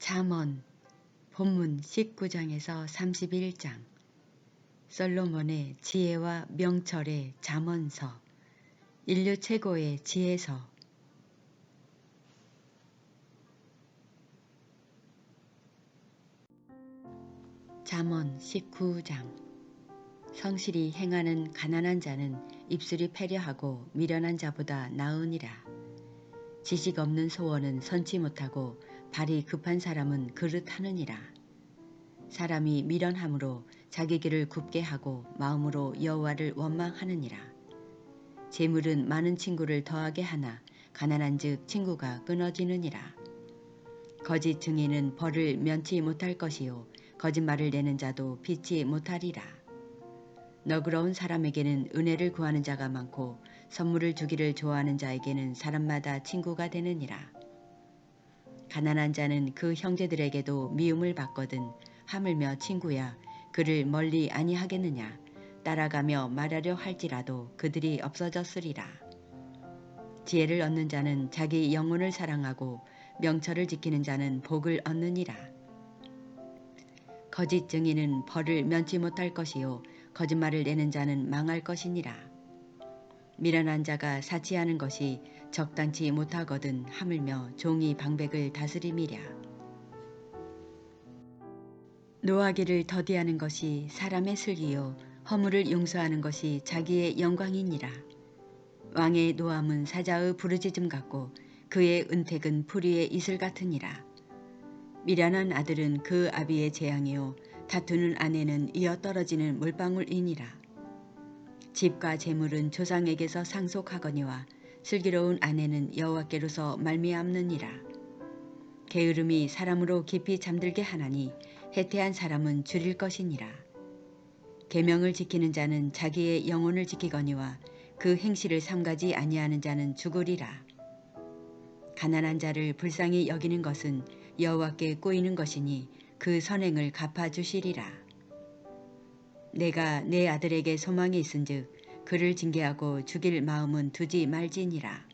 잠언 본문 19장에서 31장 솔로몬의 지혜와 명철의 잠언서 인류 최고의 지혜서 잠언 19장 성실히 행하는 가난한 자는 입술이 패려하고 미련한 자보다 나으니라. 지식 없는 소원은 선치 못하고 발이 급한 사람은 그릇하느니라. 사람이 미련함으로 자기 길을 굽게 하고 마음으로 여호와를 원망하느니라. 재물은 많은 친구를 더하게 하나 가난한즉 친구가 끊어지느니라. 거짓 증인은 벌을 면치 못할 것이요 거짓말을 내는 자도 피치 못하리라. 너그러운 사람에게는 은혜를 구하는 자가 많고 선물을 주기를 좋아하는 자에게는 사람마다 친구가 되느니라. 가난한 자는 그 형제들에게도 미움을 받거든 하물며 친구야 그를 멀리 아니하겠느냐. 따라가며 말하려 할지라도 그들이 없어졌으리라. 지혜를 얻는 자는 자기 영혼을 사랑하고 명철을 지키는 자는 복을 얻느니라. 거짓 증인은 벌을 면치 못할 것이요 거짓말을 내는 자는 망할 것이니라. 미련한 자가 사치하는 것이 적당치 못하거든 하물며 종이 방백을 다스림이랴. 노하기를 더디하는 것이 사람의 슬기요 허물을 용서하는 것이 자기의 영광이니라. 왕의 노함은 사자의 부르짖음 같고 그의 은택은 풀이의 이슬 같으니라. 미련한 아들은 그 아비의 재앙이요 다투는 아내는 이어 떨어지는 물방울이니라. 집과 재물은 조상에게서 상속하거니와 슬기로운 아내는 여호와께로서 말미암느니라. 게으름이 사람으로 깊이 잠들게 하나니 해태한 사람은 줄일 것이니라. 계명을 지키는 자는 자기의 영혼을 지키거니와 그 행실을 삼가지 아니하는 자는 죽으리라. 가난한 자를 불쌍히 여기는 것은 여호와께 꼬이는 것이니 그 선행을 갚아주시리라. 내가 내 아들에게 소망이 있은즉 그를 징계하고 죽일 마음은 두지 말지니라.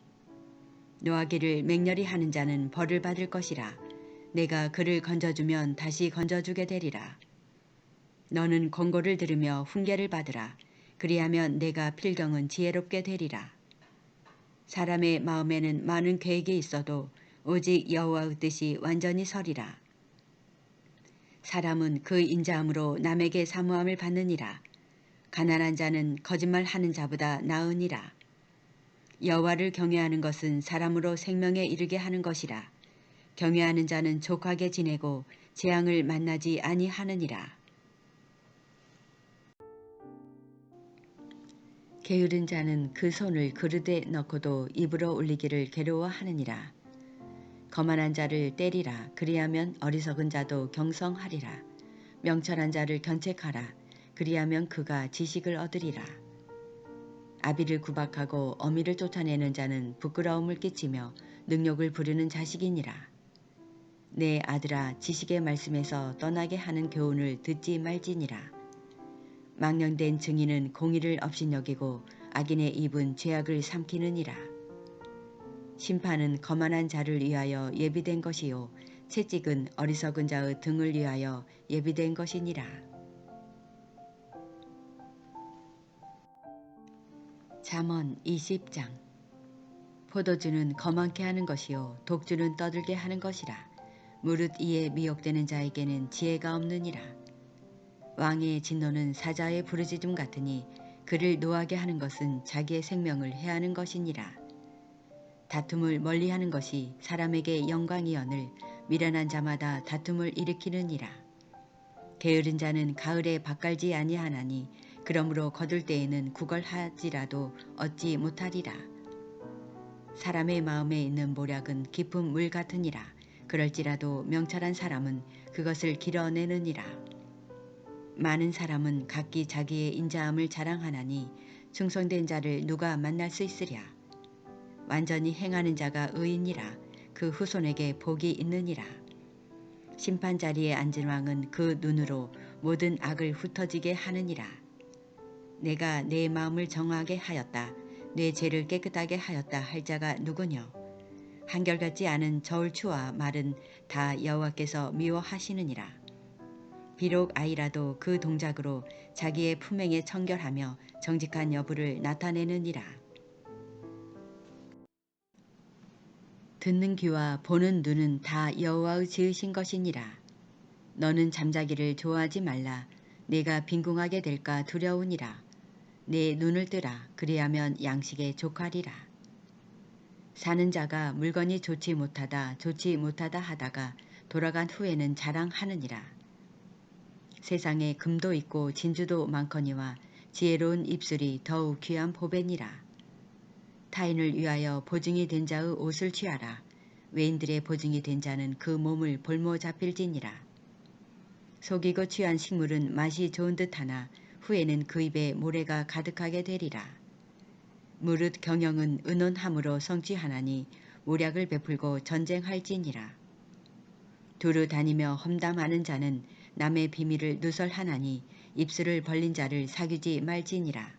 노하기를 맹렬히 하는 자는 벌을 받을 것이라. 내가 그를 건져주면 다시 건져주게 되리라. 너는 권고를 들으며 훈계를 받으라. 그리하면 내가 필경은 지혜롭게 되리라. 사람의 마음에는 많은 계획이 있어도 오직 여호와의 뜻이 완전히 서리라. 사람은 그 인자함으로 남에게 사모함을 받느니라. 가난한 자는 거짓말하는 자보다 나으니라. 여호와를 경외하는 것은 사람으로 생명에 이르게 하는 것이라. 경외하는 자는 족하게 지내고 재앙을 만나지 아니하느니라. 게으른 자는 그 손을 그릇에 넣고도 입으로 올리기를 괴로워하느니라. 거만한 자를 때리라. 그리하면 어리석은 자도 경성하리라. 명철한 자를 견책하라. 그리하면 그가 지식을 얻으리라. 아비를 구박하고 어미를 쫓아내는 자는 부끄러움을 끼치며 능욕을 부르는 자식이니라. 내 아들아 지식의 말씀에서 떠나게 하는 교훈을 듣지 말지니라. 망령된 증인은 공의를 업신여기고 악인의 입은 죄악을 삼키느니라. 심판은 거만한 자를 위하여 예비된 것이요 채찍은 어리석은 자의 등을 위하여 예비된 것이니라. 잠언 20장 포도주는 거만케 하는 것이요 독주는 떠들게 하는 것이라. 무릇 이에 미혹되는 자에게는 지혜가 없느니라. 왕의 진노는 사자의 부르짖음 같으니 그를 노하게 하는 것은 자기의 생명을 해하는 것이니라. 다툼을 멀리하는 것이 사람에게 영광이여늘 미련한 자마다 다툼을 일으키느니라. 게으른 자는 가을에 밭갈지 아니하나니 그러므로 거둘 때에는 구걸하지라도 얻지 못하리라. 사람의 마음에 있는 모략은 깊은 물 같으니라. 그럴지라도 명철한 사람은 그것을 길어내느니라. 많은 사람은 각기 자기의 인자함을 자랑하나니 충성된 자를 누가 만날 수 있으랴. 완전히 행하는 자가 의인이라. 그 후손에게 복이 있느니라. 심판 자리에 앉은 왕은 그 눈으로 모든 악을 흩어지게 하느니라. 내가 내 마음을 정하게 하였다. 내 죄를 깨끗하게 하였다 할 자가 누구뇨. 한결같지 않은 저울추와 말은 다 여호와께서 미워하시느니라. 비록 아이라도 그 동작으로 자기의 품행에 청결하며 정직한 여부를 나타내느니라. 듣는 귀와 보는 눈은 다 여호와의 지으신 것이니라. 너는 잠자기를 좋아하지 말라. 내가 빈궁하게 될까 두려우니라. 내 눈을 뜨라. 그리하면 양식에 족하리라. 사는 자가 물건이 좋지 못하다 하다가 돌아간 후에는 자랑하느니라. 세상에 금도 있고 진주도 많거니와 지혜로운 입술이 더욱 귀한 보배니라. 타인을 위하여 보증이 된 자의 옷을 취하라. 외인들의 보증이 된 자는 그 몸을 볼모 잡힐지니라. 속이고 취한 식물은 맛이 좋은 듯하나 후에는 그 입에 모래가 가득하게 되리라. 무릇 경영은 의논함으로 성취하나니 모략을 베풀고 전쟁할지니라. 두루 다니며 험담하는 자는 남의 비밀을 누설하나니 입술을 벌린 자를 사귀지 말지니라.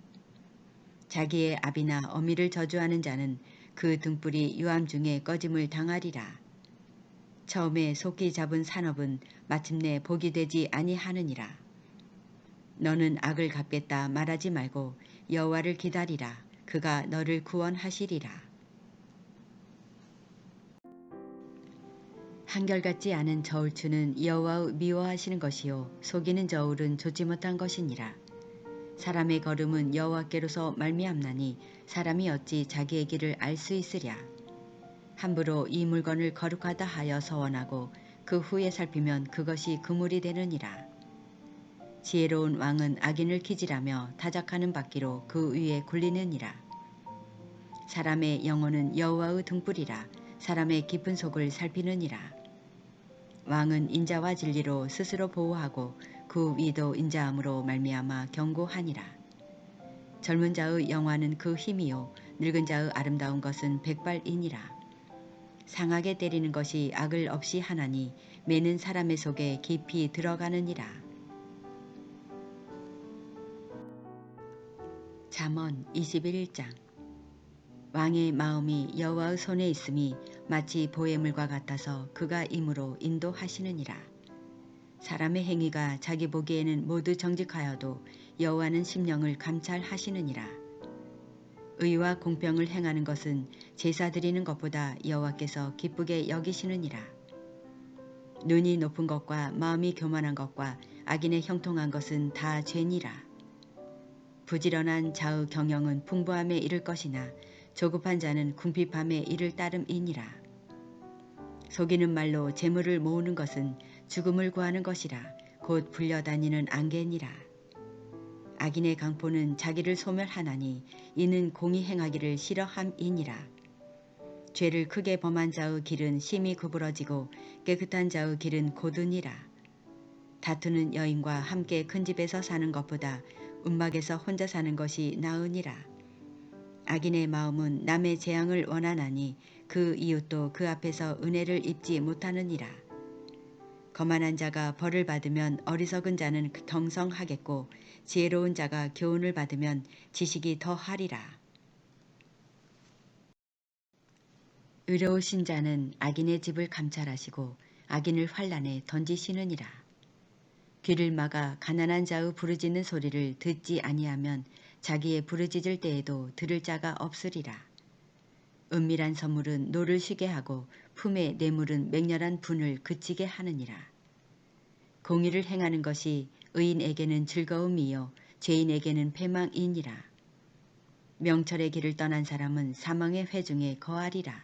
자기의 아비나 어미를 저주하는 자는 그 등불이 유암 중에 꺼짐을 당하리라. 처음에 속기 잡은 산업은 마침내 복이 되지 아니하느니라. 너는 악을 갚겠다 말하지 말고 여호와를 기다리라. 그가 너를 구원하시리라. 한결같지 않은 저울추는 여호와의 미워하시는 것이요 속이는 저울은 좋지 못한 것이니라. 사람의 걸음은 여호와께로서 말미암나니 사람이 어찌 자기의 길을 알 수 있으랴. 함부로 이 물건을 거룩하다 하여 서원하고 그 후에 살피면 그것이 그물이 되느니라. 지혜로운 왕은 악인을 기질하며 타작하는 바퀴로 그 위에 굴리느니라. 사람의 영혼은 여호와의 등불이라. 사람의 깊은 속을 살피느니라. 왕은 인자와 진리로 스스로 보호하고 그 위도 인자함으로 말미암아 경고하니라. 젊은 자의 영화는 그 힘이요 늙은 자의 아름다운 것은 백발이니라. 상하게 때리는 것이 악을 없이 하나니 매는 사람의 속에 깊이 들어가느니라. 잠언 21장. 왕의 마음이 여호와의 손에 있음이 마치 보혜물과 같아서 그가 임으로 인도하시느니라. 사람의 행위가 자기 보기에는 모두 정직하여도 여호와는 심령을 감찰하시느니라. 의와 공평을 행하는 것은 제사 드리는 것보다 여호와께서 기쁘게 여기시느니라. 눈이 높은 것과 마음이 교만한 것과 악인의 형통한 것은 다 죄니라. 부지런한 자의 경영은 풍부함에 이를 것이나 조급한 자는 궁핍함에 이를 따름이니라. 속이는 말로 재물을 모으는 것은 죽음을 구하는 것이라. 곧 불려다니는 안개니라. 악인의 강포는 자기를 소멸하나니 이는 공의 행하기를 싫어함이니라. 죄를 크게 범한 자의 길은 심히 구부러지고 깨끗한 자의 길은 고드니라. 다투는 여인과 함께 큰 집에서 사는 것보다 움막에서 혼자 사는 것이 나으니라. 악인의 마음은 남의 재앙을 원하나니 그 이웃도 그 앞에서 은혜를 입지 못하느니라. 거만한 자가 벌을 받으면 어리석은 자는 경성하겠고 지혜로운 자가 교훈을 받으면 지식이 더하리라. 의로우신 자는 악인의 집을 감찰하시고 악인을 환란에 던지시느니라. 귀를 막아 가난한 자의 부르짖는 소리를 듣지 아니하면 자기의 부르짖을 때에도 들을 자가 없으리라. 은밀한 선물은 노를 쉬게 하고 품의 뇌물은 맹렬한 분을 그치게 하느니라. 공의를 행하는 것이 의인에게는 즐거움이요 죄인에게는 패망이니라. 명철의 길을 떠난 사람은 사망의 회중에 거하리라.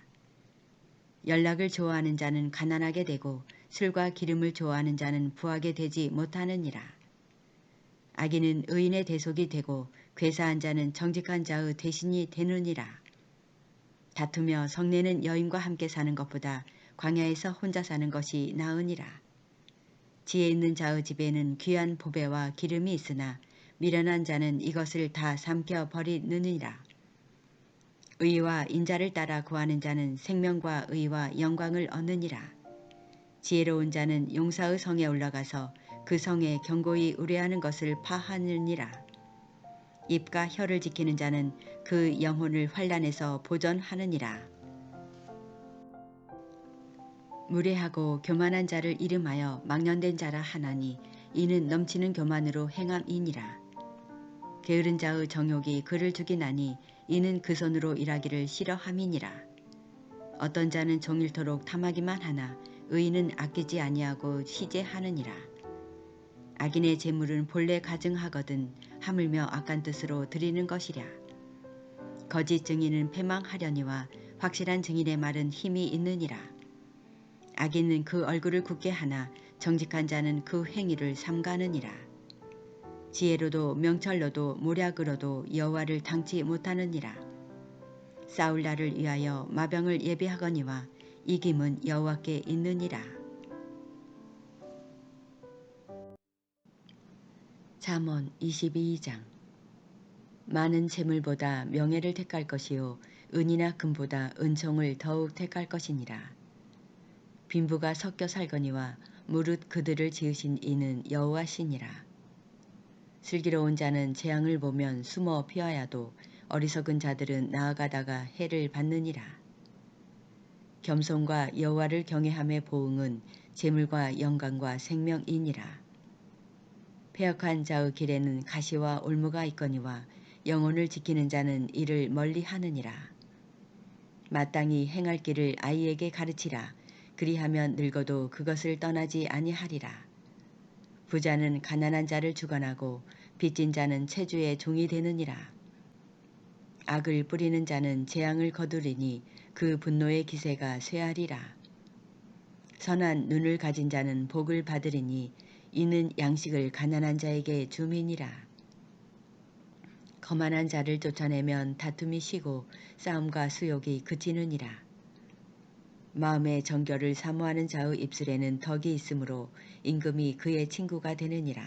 연락을 좋아하는 자는 가난하게 되고 술과 기름을 좋아하는 자는 부하게 되지 못하느니라. 악인은 의인의 대속이 되고 괴사한 자는 정직한 자의 대신이 되느니라. 다투며 성내는 여인과 함께 사는 것보다 광야에서 혼자 사는 것이 나으니라. 지혜 있는 자의 집에는 귀한 보배와 기름이 있으나 미련한 자는 이것을 다 삼켜 버리느니라. 의와 인자를 따라 구하는 자는 생명과 의와 영광을 얻느니라. 지혜로운 자는 용사의 성에 올라가서 그 성에 견고히 우려하는 것을 파하느니라. 입과 혀를 지키는 자는 그 영혼을 환란에서 보전하느니라. 무례하고 교만한 자를 이름하여 망령된 자라 하나니 이는 넘치는 교만으로 행함이니라. 게으른 자의 정욕이 그를 죽이나니 이는 그 손으로 일하기를 싫어함이니라. 어떤 자는 종일토록 탐하기만 하나 의인은 아끼지 아니하고 시제하느니라. 악인의 재물은 본래 가증하거든 하물며 악한 뜻으로 드리는 것이랴. 거짓 증인은 패망하려니와 확실한 증인의 말은 힘이 있느니라. 악인은 그 얼굴을 굳게 하나 정직한 자는 그 행위를 삼가느니라. 지혜로도 명철로도 모략으로도 여호와를 당치 못하느니라. 싸울 날을 위하여 마병을 예비하거니와 이김은 여호와께 있느니라. 잠언 22장. 많은 재물보다 명예를 택할 것이요 은이나 금보다 은총을 더욱 택할 것이니라. 빈부가 섞여 살거니와 무릇 그들을 지으신 이는 여호와시니라. 슬기로운 자는 재앙을 보면 숨어 피하여도 어리석은 자들은 나아가다가 해를 받느니라. 겸손과 여호와를 경외함의 보응은 재물과 영광과 생명이니라. 패역한 자의 길에는 가시와 올무가 있거니와 영혼을 지키는 자는 이를 멀리하느니라. 마땅히 행할 길을 아이에게 가르치라. 그리하면 늙어도 그것을 떠나지 아니하리라. 부자는 가난한 자를 주관하고 빚진 자는 체주의 종이 되느니라. 악을 뿌리는 자는 재앙을 거두리니 그 분노의 기세가 쇠하리라. 선한 눈을 가진 자는 복을 받으리니 이는 양식을 가난한 자에게 줌이니라. 거만한 자를 쫓아내면 다툼이 쉬고 싸움과 수욕이 그치느니라. 마음의 정결을 사모하는 자의 입술에는 덕이 있으므로 임금이 그의 친구가 되느니라.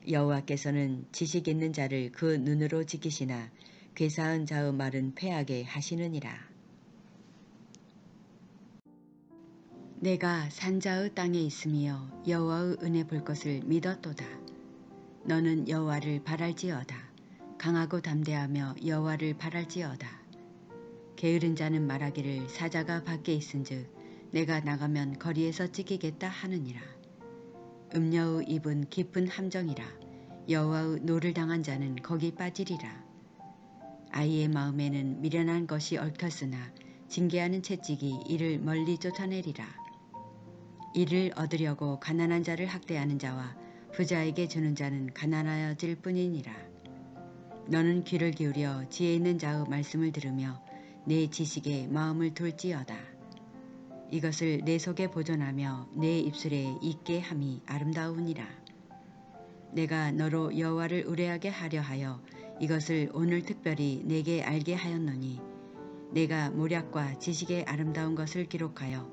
여호와께서는 지식 있는 자를 그 눈으로 지키시나 괴사한 자의 말은 패하게 하시느니라. 내가 산자의 땅에 있으며 여호와의 은혜 볼 것을 믿었도다. 너는 여호와를 바랄지어다. 강하고 담대하며 여호와를 바랄지어다. 게으른 자는 말하기를 사자가 밖에 있은즉 내가 나가면 거리에서 찢기겠다 하느니라. 음녀의 입은 깊은 함정이라. 여호와의 노를 당한 자는 거기 빠지리라. 아이의 마음에는 미련한 것이 얽혔으나 징계하는 채찍이 이를 멀리 쫓아내리라. 이를 얻으려고 가난한 자를 학대하는 자와 부자에게 주는 자는 가난하여질 뿐이니라. 너는 귀를 기울여 지혜 있는 자의 말씀을 들으며 내 지식에 마음을 둘지어다. 이것을 내 속에 보존하며 내 입술에 잊게 함이 아름다우니라. 내가 너로 여호와를 의뢰하게 하려 하여 이것을 오늘 특별히 내게 알게 하였노니 내가 모략과 지식의 아름다운 것을 기록하여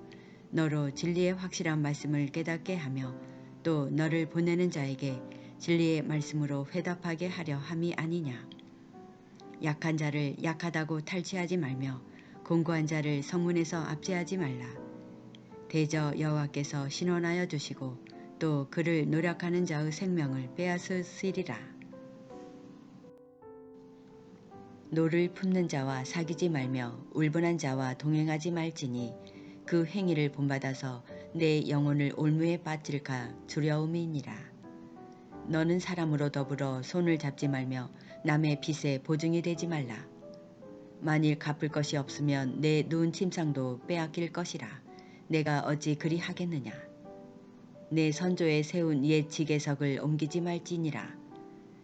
너로 진리의 확실한 말씀을 깨닫게 하며 또 너를 보내는 자에게 진리의 말씀으로 회답하게 하려 함이 아니냐. 약한 자를 약하다고 탈취하지 말며 공고한 자를 성문에서 압제하지 말라. 대저 여호와께서 신원하여 주시고 또 그를 노력하는 자의 생명을 빼앗으시리라. 노를 품는 자와 사귀지 말며 울분한 자와 동행하지 말지니 그 행위를 본받아서 내 영혼을 올무에 빠질까 두려움이니라. 너는 사람으로 더불어 손을 잡지 말며 남의 빚에 보증이 되지 말라. 만일 갚을 것이 없으면 내 누운 침상도 빼앗길 것이라. 내가 어찌 그리 하겠느냐. 내 선조에 세운 옛 지계석을 옮기지 말지니라.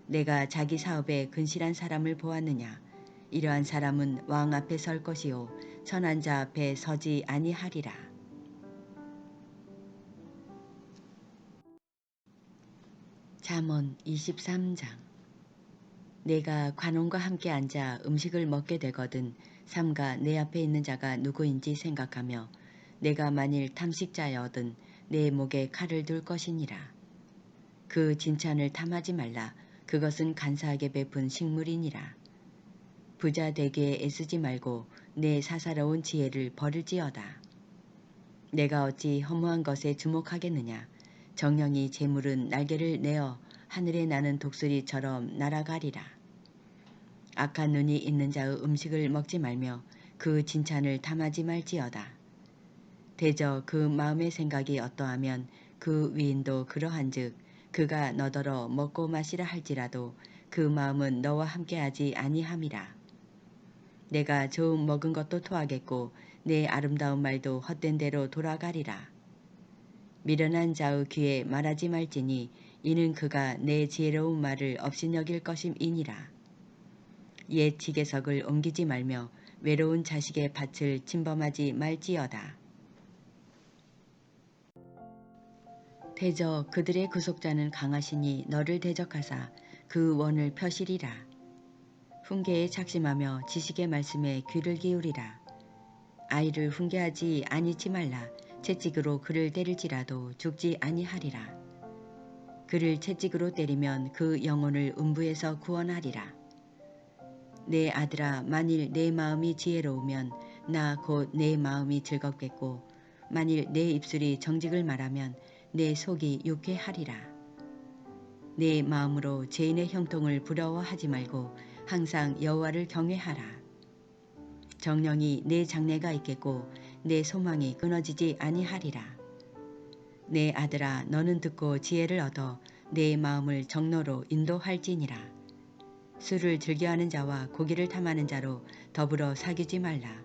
내가 자기 사업에 근실한 사람을 보았느냐. 이러한 사람은 왕 앞에 설 것이요 선한 자 앞에 서지 아니하리라. 잠언 23장. 내가 관원과 함께 앉아 음식을 먹게 되거든 삼가 내 앞에 있는 자가 누구인지 생각하며 내가 만일 탐식자여든 내 목에 칼을 둘 것이니라. 그 진찬을 탐하지 말라. 그것은 간사하게 베푼 식물이니라. 부자 되기에 애쓰지 말고 내 사사로운 지혜를 버릴지어다. 내가 어찌 허무한 것에 주목하겠느냐. 정령이 재물은 날개를 내어 하늘에 나는 독수리처럼 날아가리라. 악한 눈이 있는 자의 음식을 먹지 말며 그 진찬을 탐하지 말지어다. 대저 그 마음의 생각이 어떠하면 그 위인도 그러한즉 그가 너더러 먹고 마시라 할지라도 그 마음은 너와 함께하지 아니함이라. 내가 좋은 먹은 것도 토하겠고 내 아름다운 말도 헛된 대로 돌아가리라. 미련한 자의 귀에 말하지 말지니 이는 그가 내 지혜로운 말을 업신여길 것임이니라. 옛 지게석을 옮기지 말며 외로운 자식의 밭을 침범하지 말지어다. 대저 그들의 구속자는 강하시니 너를 대적하사 그 원을 펴시리라. 훈계에 작심하며 지식의 말씀에 귀를 기울이라. 아이를 훈계하지 아니치 말라. 채찍으로 그를 때릴지라도 죽지 아니하리라. 그를 채찍으로 때리면 그 영혼을 음부에서 구원하리라. 내 아들아, 만일 내 마음이 지혜로우면 나 곧 내 마음이 즐겁겠고 만일 내 입술이 정직을 말하면 내 속이 유쾌하리라. 내 마음으로 죄인의 형통을 부러워하지 말고 항상 여호와를 경외하라. 정령이 내 장래가 있겠고 내 소망이 끊어지지 아니하리라. 내 아들아, 너는 듣고 지혜를 얻어 내 마음을 정로로 인도할지니라. 술을 즐겨하는 자와 고기를 탐하는 자로 더불어 사귀지 말라.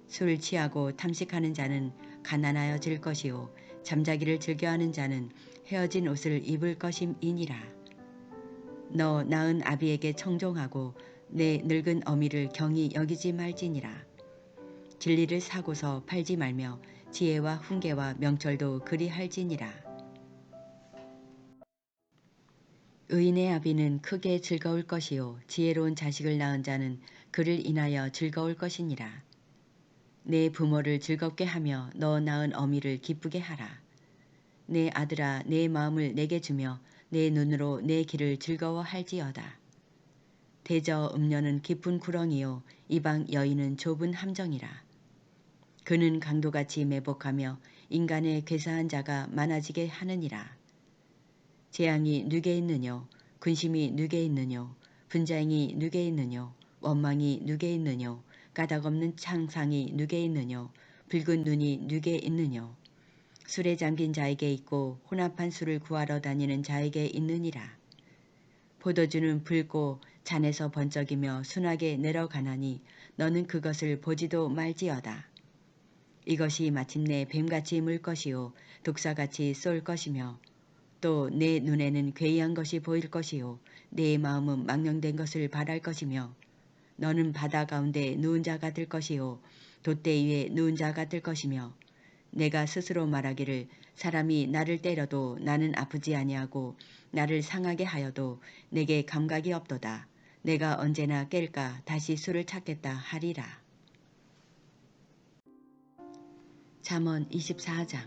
술 취하고 탐식하는 자는 가난하여질 것이요 잠자기를 즐겨하는 자는 헤어진 옷을 입을 것임이니라. 너 낳은 아비에게 청종하고 내 늙은 어미를 경히 여기지 말지니라. 진리를 사고서 팔지 말며 지혜와 훈계와 명철도 그리할지니라. 의인의 아비는 크게 즐거울 것이요 지혜로운 자식을 낳은 자는 그를 인하여 즐거울 것이니라. 내 부모를 즐겁게 하며 너 낳은 어미를 기쁘게 하라. 내 아들아, 내 마음을 내게 주며 내 눈으로 내 길을 즐거워할지어다. 대저 음녀는 깊은 구렁이요 이방 여인은 좁은 함정이라. 그는 강도같이 매복하며 인간의 괴사한 자가 많아지게 하느니라. 재앙이 누게 있느뇨, 근심이 누게 있느뇨, 분자행이 누게 있느뇨, 원망이 누게 있느뇨, 까닭없는 창상이 누게 있느뇨, 붉은 눈이 누게 있느뇨. 술에 잠긴 자에게 있고 혼합한 술을 구하러 다니는 자에게 있느니라. 포도주는 붉고 잔에서 번쩍이며 순하게 내려가나니 너는 그것을 보지도 말지어다. 이것이 마침내 뱀같이 물 것이요 독사같이 쏠 것이며 또 내 눈에는 괴이한 것이 보일 것이요 내 마음은 망령된 것을 바랄 것이며 너는 바다 가운데 누운 자가 될 것이요 돛대 위에 누운 자가 될 것이며 내가 스스로 말하기를 사람이 나를 때려도 나는 아프지 아니하고 나를 상하게 하여도 내게 감각이 없도다. 내가 언제나 깰까 다시 술을 찾겠다 하리라. 잠언 24장.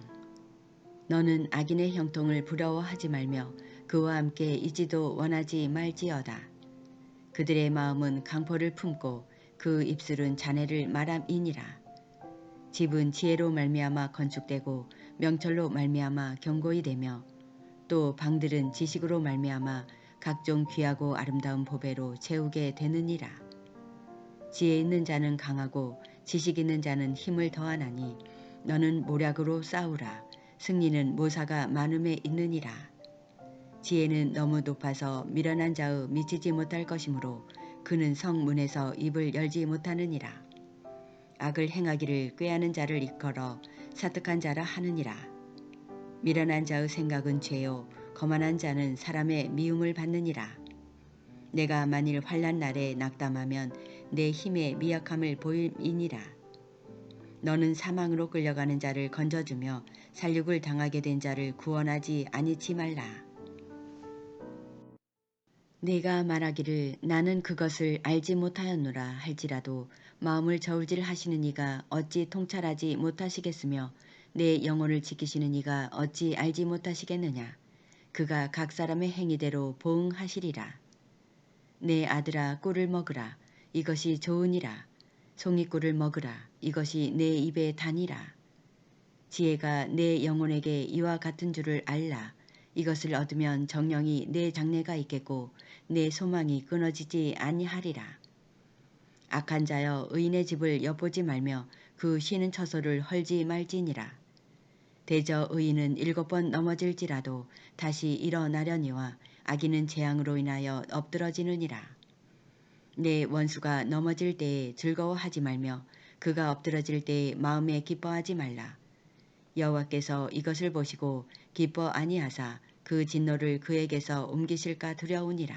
너는 악인의 형통을 부러워하지 말며 그와 함께 있지도 원하지 말지어다. 그들의 마음은 강포를 품고 그 입술은 잔해를 말함이니라. 집은 지혜로 말미암아 건축되고 명철로 말미암아 견고히 되며 또 방들은 지식으로 말미암아 각종 귀하고 아름다운 보배로 채우게 되느니라. 지혜 있는 자는 강하고 지식 있는 자는 힘을 더하나니 너는 모략으로 싸우라. 승리는 모사가 많음에 있느니라. 지혜는 너무 높아서 미련한 자의 미치지 못할 것이므로 그는 성문에서 입을 열지 못하느니라. 악을 행하기를 꾀하는 자를 이끌어 사특한 자라 하느니라. 미련한 자의 생각은 죄요 거만한 자는 사람의 미움을 받느니라. 내가 만일 환난 날에 낙담하면 내 힘의 미약함을 보임이니라. 너는 사망으로 끌려가는 자를 건져주며 살육을 당하게 된 자를 구원하지 아니치 말라. 내가 말하기를 나는 그것을 알지 못하였노라 할지라도 마음을 저울질 하시는 이가 어찌 통찰하지 못하시겠으며 내 영혼을 지키시는 이가 어찌 알지 못하시겠느냐. 그가 각 사람의 행위대로 보응하시리라. 내 아들아 꿀을 먹으라. 이것이 좋으니라. 송이꿀을 먹으라. 이것이 내 입에 다니라. 지혜가 내 영혼에게 이와 같은 줄을 알라. 이것을 얻으면 정령이 내 장래가 있겠고 내 소망이 끊어지지 아니하리라. 악한 자여 의인의 집을 엿보지 말며 그 쉬는 처소를 헐지 말지니라. 대저 의인은 7번 넘어질지라도 다시 일어나려니와 악인은 재앙으로 인하여 엎드러지느니라. 내 원수가 넘어질 때에 즐거워하지 말며 그가 엎드러질 때에 마음에 기뻐하지 말라. 여호와께서 이것을 보시고 기뻐 아니하사 그 진노를 그에게서 옮기실까 두려우니라.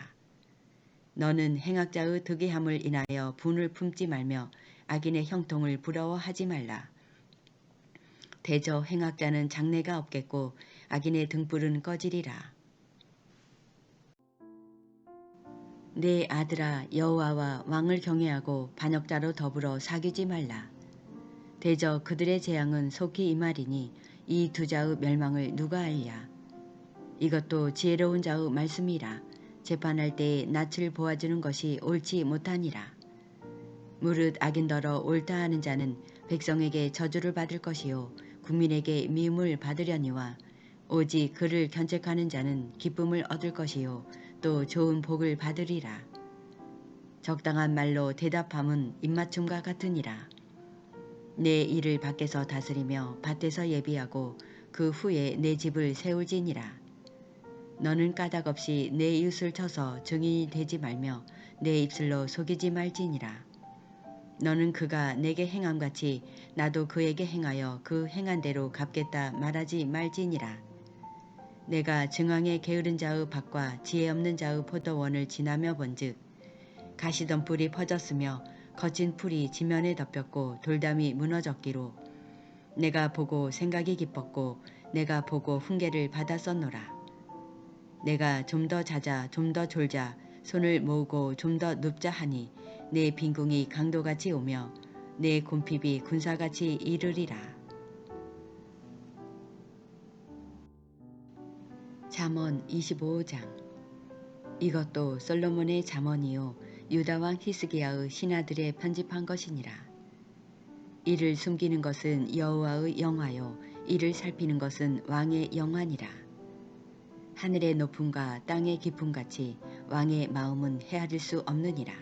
너는 행악자의 득이함을 인하여 분을 품지 말며 악인의 형통을 부러워하지 말라. 대저 행악자는 장래가 없겠고 악인의 등불은 꺼지리라. 내 아들아 여호와와 왕을 경외하고 반역자로 더불어 사귀지 말라. 대저 그들의 재앙은 속히 임하리니 이 두 자의 멸망을 누가 알랴. 이것도 지혜로운 자의 말씀이라. 재판할 때에 낯을 보아주는 것이 옳지 못하니라. 무릇 악인더러 옳다 하는 자는 백성에게 저주를 받을 것이요 국민에게 미움을 받으려니와 오직 그를 견책하는 자는 기쁨을 얻을 것이요 또 좋은 복을 받으리라. 적당한 말로 대답함은 입맞춤과 같으니라. 내 일을 밖에서 다스리며 밭에서 예비하고 그 후에 내 집을 세울지니라. 너는 까닭없이 내 이웃을 쳐서 증인이 되지 말며 내 입술로 속이지 말지니라. 너는 그가 내게 행함같이 나도 그에게 행하여 그 행한 대로 갚겠다 말하지 말지니라. 내가 증왕에 게으른 자의 밭과 지혜 없는 자의 포도원을 지나며 본즉 가시덤불이 퍼졌으며 거친 풀이 지면에 덮였고 돌담이 무너졌기로 내가 보고 생각이 깊었고 내가 보고 훈계를 받았었노라. 내가 좀 더 자자 좀 더 졸자 손을 모으고 좀 더 눕자 하니 내 빈궁이 강도같이 오며 내 곰핍이 군사같이 이르리라. 잠언 25장. 이것도 솔로몬의 잠언이요 유다왕 히스기야의 신하들의 편집한 것이니라. 이를 숨기는 것은 여호와의 영화요 이를 살피는 것은 왕의 영화니라. 하늘의 높음과 땅의 깊음같이 왕의 마음은 헤아릴 수 없느니라.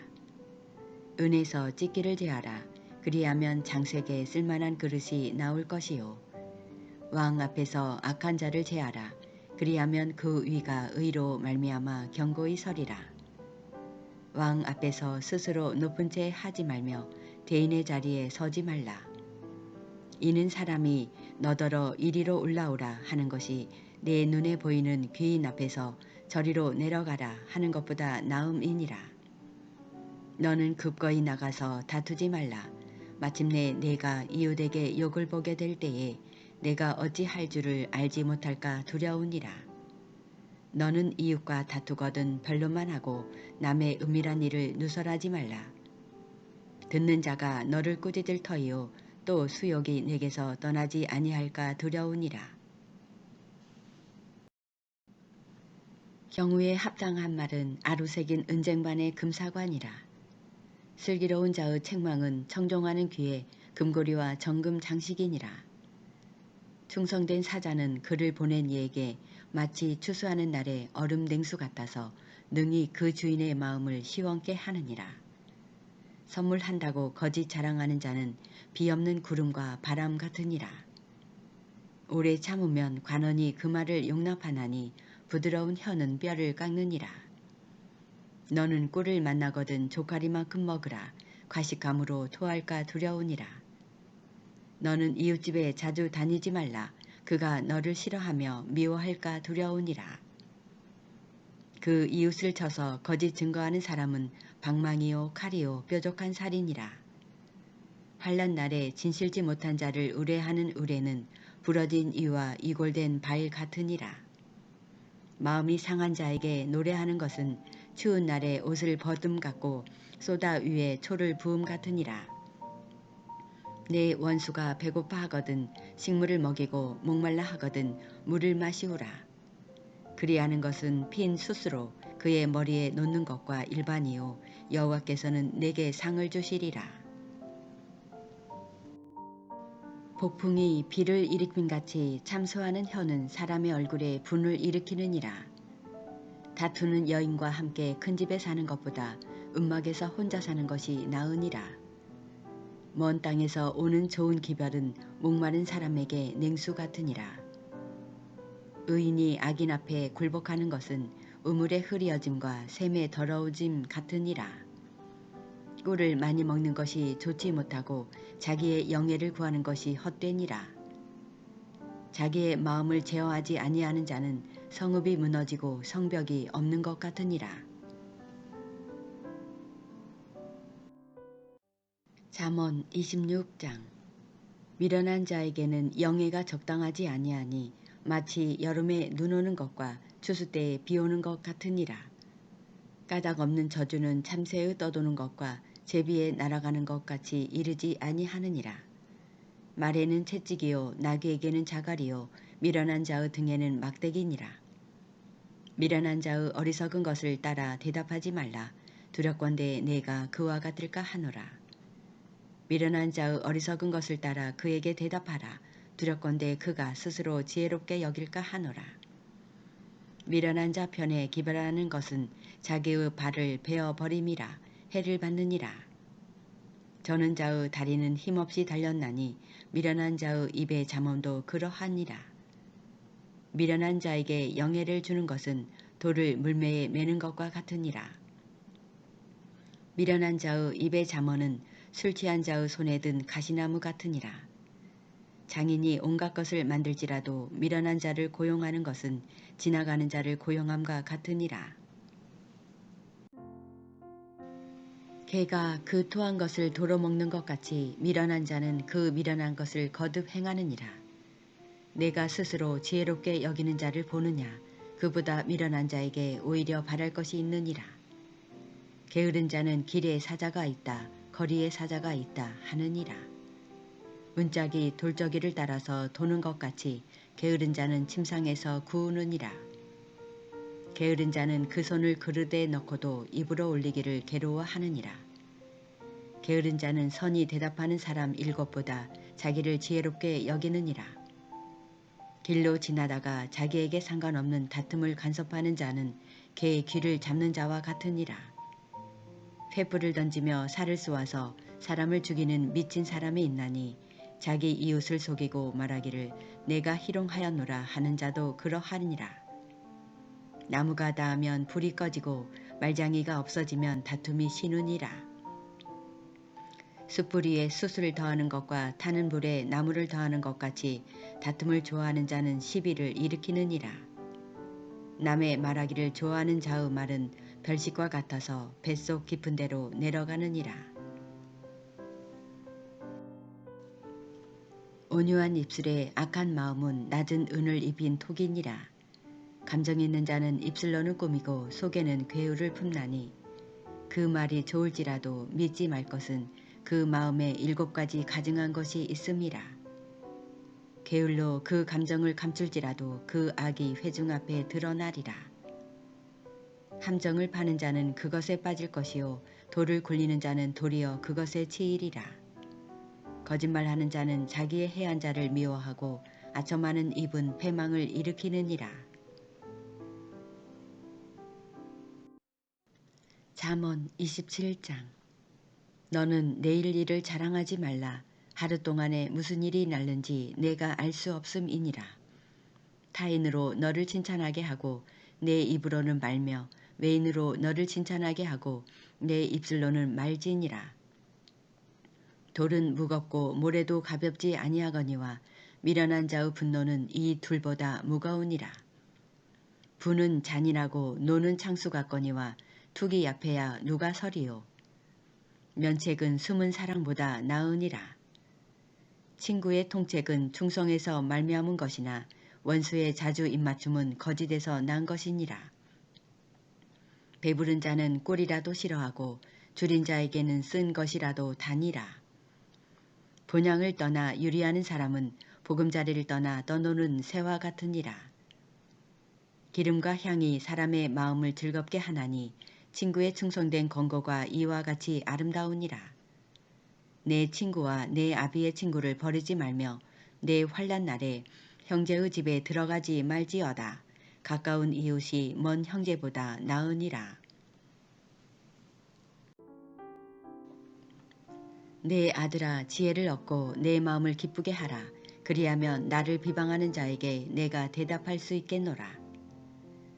은에서 찢기를 제하라. 그리하면 장색에 쓸만한 그릇이 나올 것이요. 왕 앞에서 악한 자를 제하라. 그리하면 그 위가 의로 말미암아 견고히 서리라. 왕 앞에서 스스로 높은 채 하지 말며 대인의 자리에 서지 말라. 이는 사람이 너더러 이리로 올라오라 하는 것이 내 눈에 보이는 귀인 앞에서 저리로 내려가라 하는 것보다 나음이니라. 너는 급거이 나가서 다투지 말라. 마침내 내가 이웃에게 욕을 보게 될 때에 내가 어찌 할 줄을 알지 못할까 두려우니라. 너는 이웃과 다투거든 변론만 하고 남의 은밀한 일을 누설하지 말라. 듣는 자가 너를 꾸짖을 터이요 또 수욕이 내게서 떠나지 아니할까 두려우니라. 경우에 합당한 말은 아루새긴 은쟁반의 금사관이라. 슬기로운 자의 책망은 청종하는 귀에 금고리와 정금 장식이니라. 충성된 사자는 그를 보낸 이에게 마치 추수하는 날의 얼음 냉수 같아서 능히 그 주인의 마음을 시원케 하느니라. 선물한다고 거짓 자랑하는 자는 비 없는 구름과 바람 같으니라. 오래 참으면 관원이 그 말을 용납하나니 부드러운 혀는 뼈를 깎느니라. 너는 꿀을 만나거든 조카리만큼 먹으라. 과식감으로 토할까 두려우니라. 너는 이웃집에 자주 다니지 말라. 그가 너를 싫어하며 미워할까 두려우니라. 그 이웃을 쳐서 거짓 증거하는 사람은 방망이요 칼이요 뾰족한 살이니라. 환난 날에 진실지 못한 자를 의뢰하는 의뢰는 부러진 이와 이골된 발 같으니라. 마음이 상한 자에게 노래하는 것은 추운 날에 옷을 벗음 같고 소다 위에 초를 부음 같으니라. 내 원수가 배고파 하거든 식물을 먹이고 목말라 하거든 물을 마시우라. 그리하는 것은 핀 숯으로 그의 머리에 놓는 것과 일반이요 여호와께서는 내게 상을 주시리라. 폭풍이 비를 일으킴같이 참소하는 혀는 사람의 얼굴에 분을 일으키느니라. 다투는 여인과 함께 큰 집에 사는 것보다 음막에서 혼자 사는 것이 나으니라. 먼 땅에서 오는 좋은 기별은 목마른 사람에게 냉수 같으니라. 의인이 악인 앞에 굴복하는 것은 우물의 흐리어짐과 샘의 더러워짐 같으니라. 꿀을 많이 먹는 것이 좋지 못하고 자기의 영예를 구하는 것이 헛되니라. 자기의 마음을 제어하지 아니하는 자는 성읍이 무너지고 성벽이 없는 것 같으니라. 잠언 26장. 미련한 자에게는 영예가 적당하지 아니하니 마치 여름에 눈 오는 것과 추수 때에 비 오는 것 같으니라. 까닭 없는 저주는 참새의 떠도는 것과 제비에 날아가는 것 같이 이르지 아니하느니라. 말에는 채찍이요 나귀에게는 자갈이요 미련한 자의 등에는 막대기니라. 미련한 자의 어리석은 것을 따라 대답하지 말라. 두렵건대 내가 그와 같을까 하노라. 미련한 자의 어리석은 것을 따라 그에게 대답하라. 두렵건대 그가 스스로 지혜롭게 여길까 하노라. 미련한 자 편에 기별하는 것은 자기의 발을 베어버림이라. 해를 받느니라. 저는 자의 다리는 힘없이 달렸나니 미련한 자의 입의 잠언도 그러하니라. 미련한 자에게 영예를 주는 것은 돌을 물매에 매는 것과 같으니라. 미련한 자의 입의 잠언은 술 취한 자의 손에 든 가시나무 같으니라. 장인이 온갖 것을 만들지라도 미련한 자를 고용하는 것은 지나가는 자를 고용함과 같으니라. 개가 그 토한 것을 도로 먹는 것 같이 미련한 자는 그 미련한 것을 거듭 행하느니라. 내가 스스로 지혜롭게 여기는 자를 보느냐. 그보다 미련한 자에게 오히려 바랄 것이 있느니라. 게으른 자는 길에 사자가 있다. 거리에 사자가 있다 하느니라. 문짝이 돌저기를 따라서 도는 것 같이 게으른 자는 침상에서 구우느니라. 게으른 자는 그 손을 그릇에 넣고도 입으로 올리기를 괴로워하느니라. 게으른 자는 선이 대답하는 사람 7보다 자기를 지혜롭게 여기느니라. 길로 지나다가 자기에게 상관없는 다툼을 간섭하는 자는 개의 귀를 잡는 자와 같으니라. 횃불을 던지며 살을 쏘아서 사람을 죽이는 미친 사람이 있나니 자기 이웃을 속이고 말하기를 내가 희롱하였노라 하는 자도 그러하니라. 나무가 닿으면 불이 꺼지고 말장이가 없어지면 다툼이 쉬느니라. 숯불 위에 숯을 더하는 것과 타는 불에 나무를 더하는 것 같이 다툼을 좋아하는 자는 시비를 일으키느니라. 남의 말하기를 좋아하는 자의 말은 별식과 같아서 뱃속 깊은 데로 내려가느니라. 온유한 입술에 악한 마음은 낮은 은을 입힌 톡이니라. 감정 있는 자는 입술로는 꾸미고 속에는 괴유를 품나니 그 말이 좋을지라도 믿지 말 것은 그 마음에 7가지 가증한 것이 있음이라. 게을로 그 감정을 감출지라도 그 악이 회중 앞에 드러나리라. 함정을 파는 자는 그것에 빠질 것이요 돌을 굴리는 자는 도리어 그것에 치이리라. 거짓말하는 자는 자기의 해한 자를 미워하고 아첨하는 입은 패망을 일으키느니라. 잠언 27장. 너는 내일 일을 자랑하지 말라. 하루 동안에 무슨 일이 날는지 내가 알 수 없음이니라. 타인으로 너를 칭찬하게 하고 내 입으로는 말며 외인으로 너를 칭찬하게 하고 내 입술로는 말지니라. 돌은 무겁고 모래도 가볍지 아니하거니와 미련한 자의 분노는 이 둘보다 무거우니라. 부는 잔인하고 노는 창수 같거니와 툭이 약해야 누가 서리요. 면책은 숨은 사랑보다 나으니라. 친구의 통책은 충성에서 말미암은 것이나 원수의 자주 입맞춤은 거짓에서 난 것이니라. 배부른 자는 꼴이라도 싫어하고 줄인 자에게는 쓴 것이라도 다니라. 본향을 떠나 유리하는 사람은 보금자리를 떠나 떠노는 새와 같으니라. 기름과 향이 사람의 마음을 즐겁게 하나니 친구의 충성된 권고가 이와 같이 아름다우니라. 내 친구와 내 아비의 친구를 버리지 말며 내 환난 날에 형제의 집에 들어가지 말지어다. 가까운 이웃이 먼 형제보다 나으니라. 내 아들아 지혜를 얻고 내 마음을 기쁘게 하라. 그리하면 나를 비방하는 자에게 내가 대답할 수 있겠노라.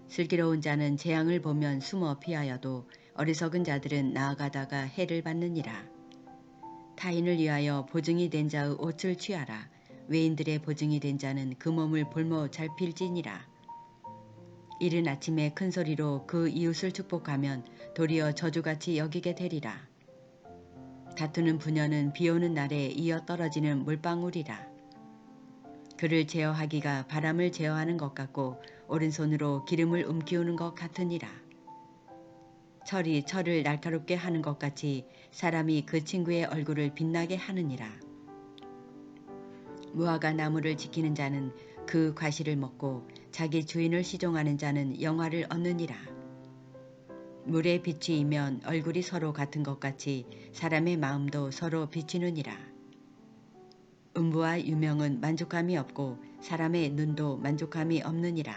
슬기로운 자는 재앙을 보면 숨어 피하여도 어리석은 자들은 나아가다가 해를 받느니라. 타인을 위하여 보증이 된 자의 옷을 취하라. 외인들의 보증이 된 자는 그 몸을 볼모 잘 필지니라. 이른 아침에 큰 소리로 그 이웃을 축복하면 도리어 저주같이 여기게 되리라. 다투는 부녀는 비오는 날에 이어 떨어지는 물방울이라. 그를 제어하기가 바람을 제어하는 것 같고 오른손으로 기름을 움키우는 것 같으니라. 철이 철을 날카롭게 하는 것 같이 사람이 그 친구의 얼굴을 빛나게 하느니라. 무화과 나무를 지키는 자는 그 과실을 먹고 자기 주인을 시종하는 자는 영화를 얻느니라. 물에 비추이면 얼굴이 서로 같은 것 같이 사람의 마음도 서로 비추느니라. 음부와 유명은 만족함이 없고 사람의 눈도 만족함이 없느니라.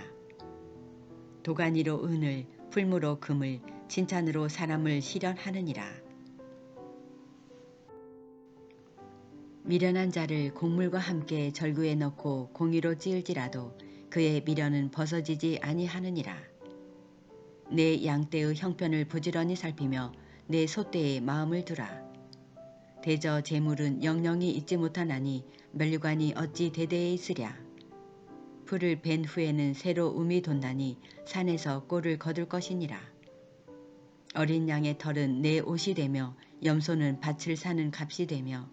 도가니로 은을, 풀무로 금을, 칭찬으로 사람을 실현하느니라. 미련한 자를 곡물과 함께 절구에 넣고 공의로 찌을지라도 그의 미련은 벗어지지 아니하느니라. 내 양떼의 형편을 부지런히 살피며 내 소떼의 마음을 두라. 대저 재물은 영영이 잊지 못하나니 면류관이 어찌 대대에 있으랴. 풀을 벤 후에는 새로 움이 돋나니 산에서 꼴을 거둘 것이니라. 어린 양의 털은 내 옷이 되며 염소는 밭을 사는 값이 되며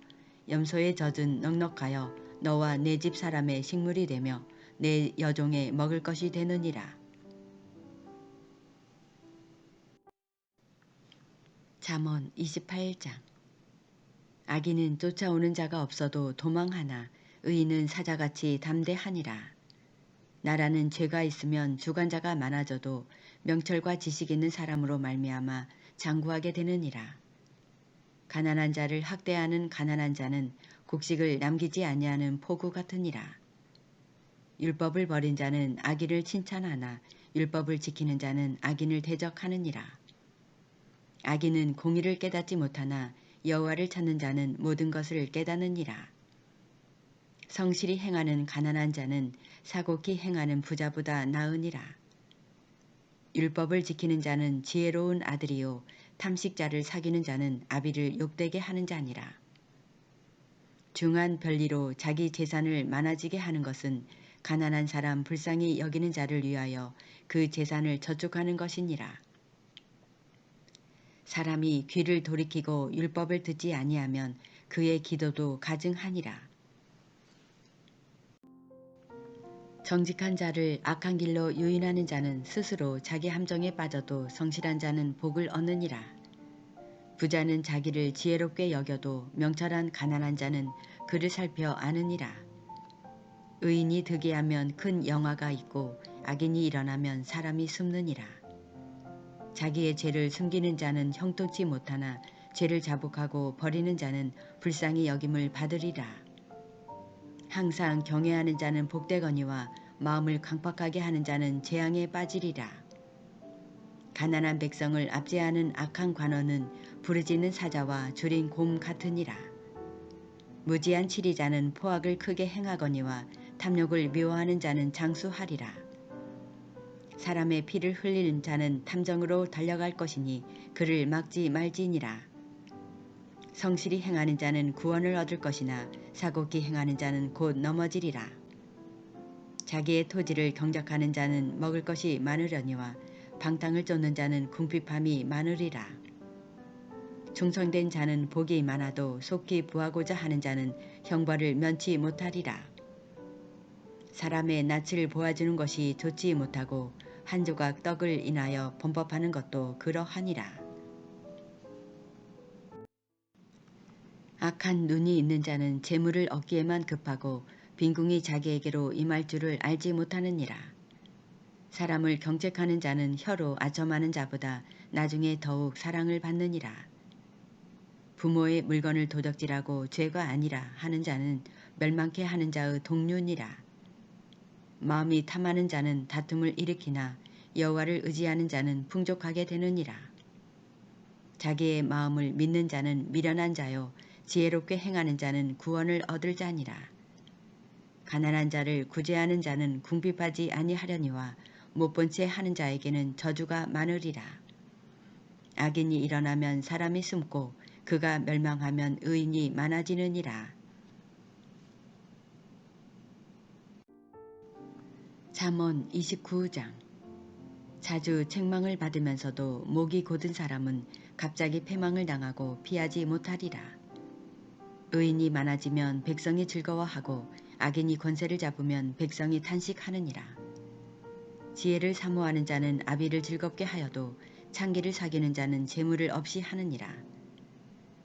염소의 젖은 넉넉하여 너와 내 집 사람의 식물이 되며 내 여종의 먹을 것이 되느니라. 잠언 28장. 악인은 쫓아오는 자가 없어도 도망하나 의인은 사자같이 담대하니라. 나라는 죄가 있으면 주관자가 많아져도 명철과 지식 있는 사람으로 말미암아 장구하게 되느니라. 가난한 자를 학대하는 가난한 자는 곡식을 남기지 아니하는 포구 같으니라. 율법을 버린 자는 악인을 칭찬하나 율법을 지키는 자는 악인을 대적하느니라. 악인은 공의를 깨닫지 못하나 여호와를 찾는 자는 모든 것을 깨닫느니라. 성실히 행하는 가난한 자는 사곡히 행하는 부자보다 나으니라. 율법을 지키는 자는 지혜로운 아들이요 탐식자를 사귀는 자는 아비를 욕되게 하는 자니라. 중한 별리로 자기 재산을 많아지게 하는 것은 가난한 사람 불쌍히 여기는 자를 위하여 그 재산을 저축하는 것이니라. 사람이 귀를 돌이키고 율법을 듣지 아니하면 그의 기도도 가증하니라. 정직한 자를 악한 길로 유인하는 자는 스스로 자기 함정에 빠져도 성실한 자는 복을 얻느니라. 부자는 자기를 지혜롭게 여겨도 명철한 가난한 자는 그를 살펴 아느니라. 의인이 득이하면 큰 영화가 있고 악인이 일어나면 사람이 숨느니라. 자기의 죄를 숨기는 자는 형통치 못하나 죄를 자복하고 버리는 자는 불쌍히 여김을 받으리라. 항상 경외하는 자는 복되거니와 마음을 강팍하게 하는 자는 재앙에 빠지리라. 가난한 백성을 압제하는 악한 관원은 부르짖는 사자와 줄인 곰 같으니라. 무지한 치리자는 포악을 크게 행하거니와 탐욕을 미워하는 자는 장수하리라. 사람의 피를 흘리는 자는 탐정으로 달려갈 것이니 그를 막지 말지니라. 성실히 행하는 자는 구원을 얻을 것이나 사곡히 행하는 자는 곧 넘어지리라. 자기의 토지를 경작하는 자는 먹을 것이 많으려니와 방탕을 쫓는 자는 궁핍함이 많으리라. 충성된 자는 복이 많아도 속히 부하고자 하는 자는 형벌을 면치 못하리라. 사람의 낯을 보아주는 것이 좋지 못하고 한 조각 떡을 인하여 범법하는 것도 그러하니라. 악한 눈이 있는 자는 재물을 얻기에만 급하고 빈궁이 자기에게로 임할 줄을 알지 못하느니라. 사람을 경책하는 자는 혀로 아첨하는 자보다 나중에 더욱 사랑을 받느니라. 부모의 물건을 도적질하고 죄가 아니라 하는 자는 멸망케 하는 자의 동류니라. 마음이 탐하는 자는 다툼을 일으키나 여호와를 의지하는 자는 풍족하게 되느니라. 자기의 마음을 믿는 자는 미련한 자요 지혜롭게 행하는 자는 구원을 얻을 자니라. 가난한 자를 구제하는 자는 궁핍하지 아니하려니와 못본 채 하는 자에게는 저주가 많으리라. 악인이 일어나면 사람이 숨고 그가 멸망하면 의인이 많아지느니라. 잠언 29장. 자주 책망을 받으면서도 목이 곧은 사람은 갑자기 패망을 당하고 피하지 못하리라. 의인이 많아지면 백성이 즐거워하고 악인이 권세를 잡으면 백성이 탄식하느니라. 지혜를 사모하는 자는 아비를 즐겁게 하여도 창기를 사귀는 자는 재물을 없이 하느니라.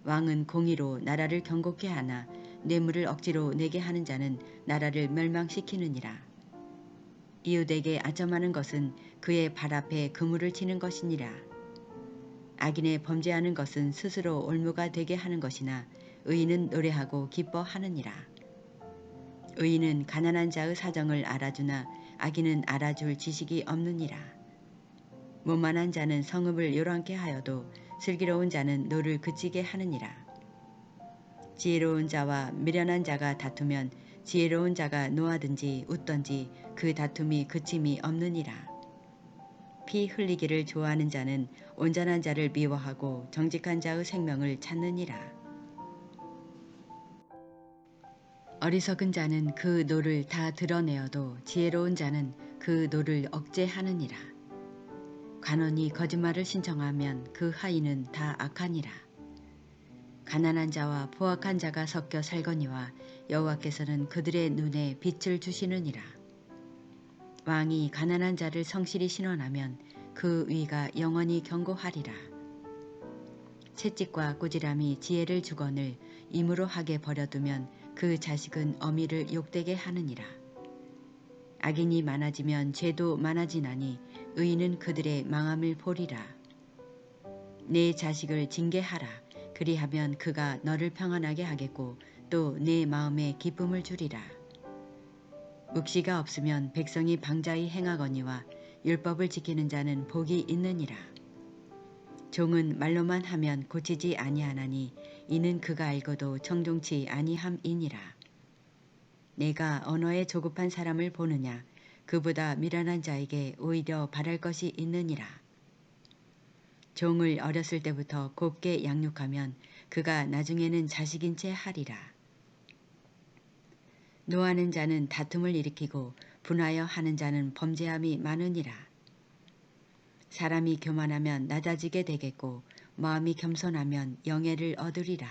왕은 공의로 나라를 경고케 하나 뇌물을 억지로 내게 하는 자는 나라를 멸망시키느니라. 이웃에게 아첨하는 것은 그의 발 앞에 그물을 치는 것이니라. 악인의 범죄하는 것은 스스로 올무가 되게 하는 것이나 의인은 노래하고 기뻐하느니라. 의인은 가난한 자의 사정을 알아주나 악인은 알아줄 지식이 없느니라. 모만한 자는 성읍을 요란케 하여도 슬기로운 자는 노를 그치게 하느니라. 지혜로운 자와 미련한 자가 다투면 지혜로운 자가 노하든지 웃든지 그 다툼이 그침이 없느니라. 피 흘리기를 좋아하는 자는 온전한 자를 미워하고 정직한 자의 생명을 찾느니라. 어리석은 자는 그 노를 다 드러내어도 지혜로운 자는 그 노를 억제하느니라. 관원이 거짓말을 신청하면 그 하인은 다 악하니라. 가난한 자와 포악한 자가 섞여 살거니와 여호와께서는 그들의 눈에 빛을 주시느니라. 왕이 가난한 자를 성실히 신원하면 그 위가 영원히 견고하리라. 채찍과 꾸지람이 지혜를 주거늘 임으로 하게 버려두면 그 자식은 어미를 욕되게 하느니라. 악인이 많아지면 죄도 많아지나니 의인은 그들의 망함을 보리라. 내 자식을 징계하라. 그리하면 그가 너를 평안하게 하겠고 또 내 마음에 기쁨을 주리라. 묵시가 없으면 백성이 방자히 행하거니와 율법을 지키는 자는 복이 있느니라. 종은 말로만 하면 고치지 아니하나니 이는 그가 알고도 청종치 아니함이니라. 내가 언어에 조급한 사람을 보느냐 그보다 미련한 자에게 오히려 바랄 것이 있느니라. 종을 어렸을 때부터 곱게 양육하면 그가 나중에는 자식인 채 하리라. 노하는 자는 다툼을 일으키고 분하여 하는 자는 범죄함이 많으니라. 사람이 교만하면 낮아지게 되겠고 마음이 겸손하면 영예를 얻으리라.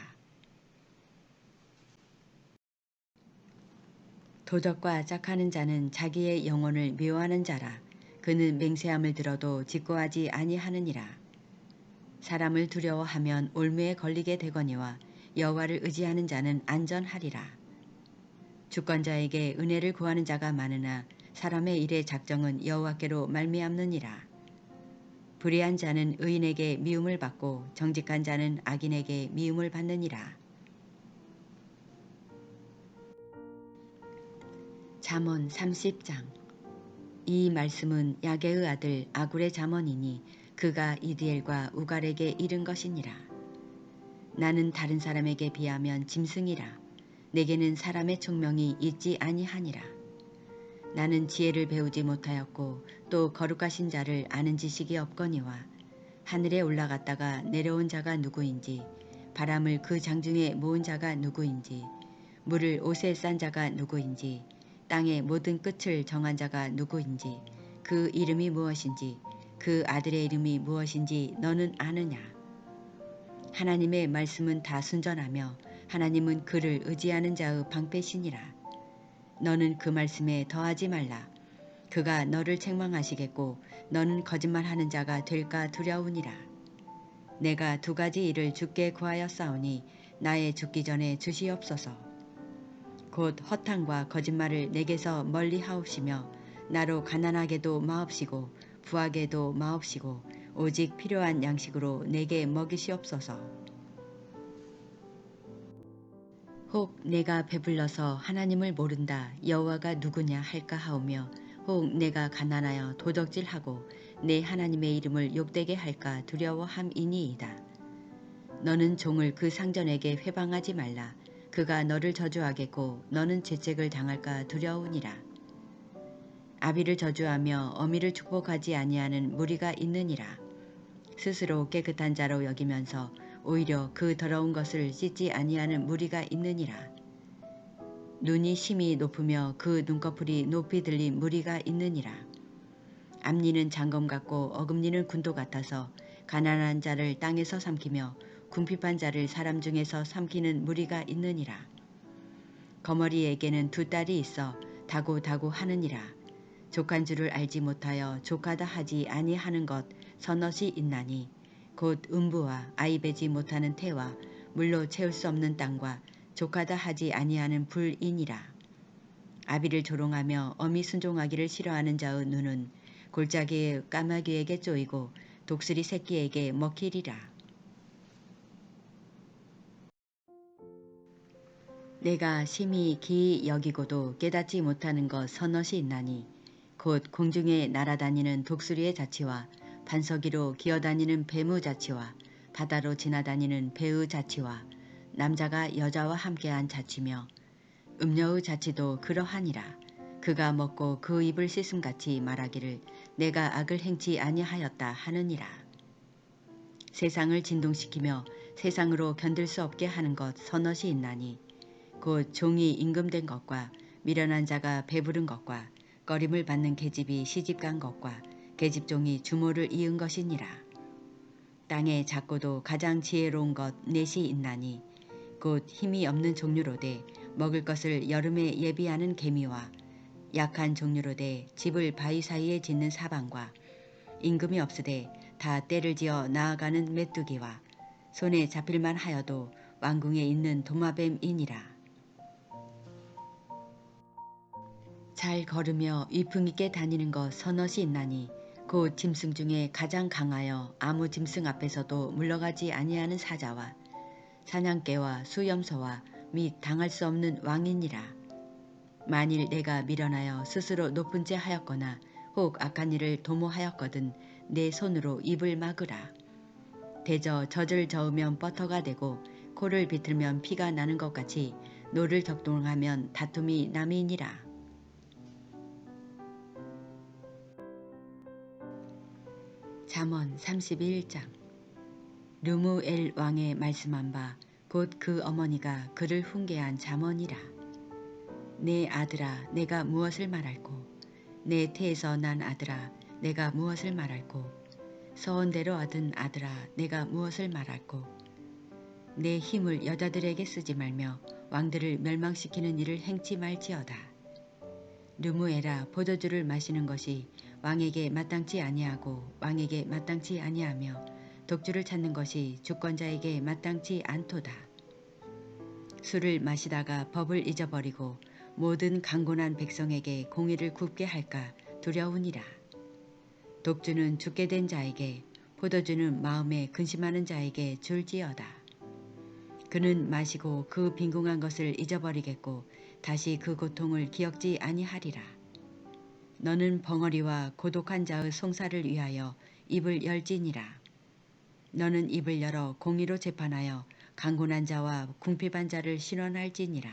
도덕과 짝하는 자는 자기의 영혼을 미워하는 자라. 그는 맹세함을 들어도 직고하지 아니하느니라. 사람을 두려워하면 올무에 걸리게 되거니와 여호와를 의지하는 자는 안전하리라. 주권자에게 은혜를 구하는 자가 많으나 사람의 일의 작정은 여호와께로 말미암느니라. 불의한 자는 의인에게 미움을 받고 정직한 자는 악인에게 미움을 받느니라. 잠언 30장. 이 말씀은 야게의 아들 아굴의 잠언이니 그가 이디엘과 우갈에게 이른 것이니라. 나는 다른 사람에게 비하면 짐승이라. 내게는 사람의 총명이 있지 아니하니라. 나는 지혜를 배우지 못하였고 또 거룩하신 자를 아는 지식이 없거니와 하늘에 올라갔다가 내려온 자가 누구인지 바람을 그 장중에 모은 자가 누구인지 물을 옷에 싼 자가 누구인지 땅의 모든 끝을 정한 자가 누구인지 그 이름이 무엇인지 그 아들의 이름이 무엇인지 너는 아느냐. 하나님의 말씀은 다 순전하며 하나님은 그를 의지하는 자의 방패시니라. 너는 그 말씀에 더하지 말라. 그가 너를 책망하시겠고 너는 거짓말하는 자가 될까 두려우니라. 내가 두 가지 일을 주께 구하였사오니 나의 죽기 전에 주시옵소서. 곧 허탕과 거짓말을 내게서 멀리 하옵시며 나로 가난하게도 마옵시고 부하게도 마옵시고 오직 필요한 양식으로 내게 먹이시옵소서. 혹 내가 배불러서 하나님을 모른다 여호와가 누구냐 할까 하오며 혹 내가 가난하여 도적질하고 내 하나님의 이름을 욕되게 할까 두려워함이니이다. 너는 종을 그 상전에게 회방하지 말라. 그가 너를 저주하겠고 너는 죄책을 당할까 두려우니라. 아비를 저주하며 어미를 축복하지 아니하는 무리가 있느니라. 스스로 깨끗한 자로 여기면서 오히려 그 더러운 것을 씻지 아니하는 무리가 있느니라. 눈이 심히 높으며 그 눈꺼풀이 높이 들린 무리가 있느니라. 앞니는 장검 같고 어금니는 군도 같아서 가난한 자를 땅에서 삼키며 궁핍한 자를 사람 중에서 삼키는 무리가 있느니라. 거머리에게는 두 딸이 있어 다고다고 하느니라. 족한 줄을 알지 못하여 족하다 하지 아니하는 것 서넛이 있나니 곧 음부와 아이 베지 못하는 태와 물로 채울 수 없는 땅과 족하다 하지 아니하는 불이니라. 아비를 조롱하며 어미 순종하기를 싫어하는 자의 눈은 골짜기의 까마귀에게 쪼이고 독수리 새끼에게 먹히리라. 내가 심히 기이 여기고도 깨닫지 못하는 것 서넛이 있나니 곧 공중에 날아다니는 독수리의 자치와 반석 위로 기어다니는 뱀의 자치와 바다로 지나다니는 배의 자치와 남자가 여자와 함께한 자치며 음녀의 자치도 그러하니라. 그가 먹고 그 입을 씻음같이 말하기를 내가 악을 행치 아니하였다 하느니라. 세상을 진동시키며 세상으로 견딜 수 없게 하는 것 서넛이 있나니 곧 종이 임금된 것과 미련한 자가 배부른 것과 꺼림을 받는 계집이 시집간 것과 계집종이 주모를 이은 것이니라. 땅에 작고도 가장 지혜로운 것 넷이 있나니 곧 힘이 없는 종류로되 먹을 것을 여름에 예비하는 개미와 약한 종류로되 집을 바위 사이에 짓는 사방과 임금이 없으되 다 때를 지어 나아가는 메뚜기와 손에 잡힐만 하여도 왕궁에 있는 도마뱀이니라. 잘 걸으며 위풍 있게 다니는 것 서넛이 있나니 곧 짐승 중에 가장 강하여 아무 짐승 앞에서도 물러가지 아니하는 사자와 사냥개와 수염소와 및 당할 수 없는 왕이니라. 만일 내가 미련하여 스스로 높은 채 하였거나 혹 악한 일을 도모하였거든 내 손으로 입을 막으라. 대저 젖을 저으면 버터가 되고 코를 비틀면 피가 나는 것 같이 노를 격동하면 다툼이 남이니라. 잠언 31장. 르무엘 왕의 말씀한 바 곧 그 어머니가 그를 훈계한 잠언이라. 내 아들아 내가 무엇을 말할꼬. 내 태에서 난 아들아 내가 무엇을 말할꼬. 서원대로 얻은 아들아 내가 무엇을 말할꼬. 내 힘을 여자들에게 쓰지 말며 왕들을 멸망시키는 일을 행치 말지어다. 르무엘아 포도주를 마시는 것이 왕에게 마땅치 아니하고 왕에게 마땅치 아니하며 독주를 찾는 것이 주권자에게 마땅치 않도다. 술을 마시다가 법을 잊어버리고 모든 강곤한 백성에게 공의를 굽게 할까 두려우니라. 독주는 죽게 된 자에게 포도주는 마음에 근심하는 자에게 줄지어다. 그는 마시고 그 빈궁한 것을 잊어버리겠고 다시 그 고통을 기억지 아니하리라. 너는 벙어리와 고독한 자의 송사를 위하여 입을 열지니라. 너는 입을 열어 공의로 재판하여 강곤한 자와 궁핍한 자를 신원할지니라.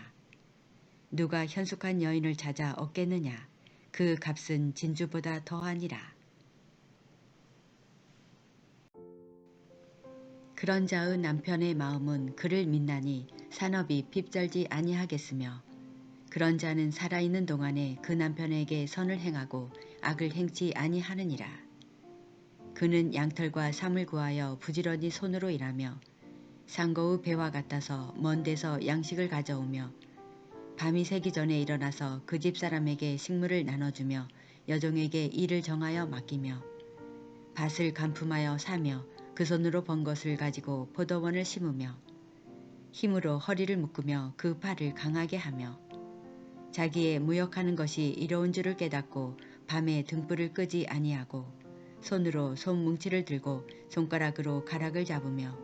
누가 현숙한 여인을 찾아 얻겠느냐. 그 값은 진주보다 더하니라. 그런 자의 남편의 마음은 그를 믿나니 산업이 핍절지 아니하겠으며 그런 자는 살아있는 동안에 그 남편에게 선을 행하고 악을 행치 아니하느니라. 그는 양털과 삼을 구하여 부지런히 손으로 일하며 상거의 배와 같아서 먼 데서 양식을 가져오며 밤이 새기 전에 일어나서 그 집 사람에게 식물을 나눠주며 여종에게 일을 정하여 맡기며 밭을 간품하여 사며 그 손으로 번 것을 가지고 포도원을 심으며 힘으로 허리를 묶으며 그 팔을 강하게 하며 자기의 무역하는 것이 이로운 줄을 깨닫고 밤에 등불을 끄지 아니하고 손으로 손뭉치를 들고 손가락으로 가락을 잡으며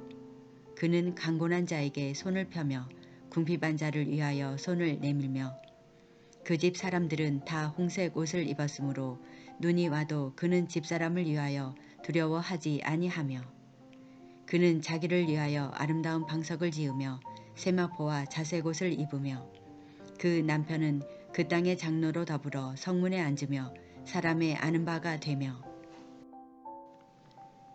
그는 강곤한 자에게 손을 펴며 궁핍한 자를 위하여 손을 내밀며 그 집 사람들은 다 홍색 옷을 입었으므로 눈이 와도 그는 집사람을 위하여 두려워하지 아니하며 그는 자기를 위하여 아름다운 방석을 지으며 세마포와 자색옷을 입으며 그 남편은 그 땅의 장로로 더불어 성문에 앉으며 사람의 아는 바가 되며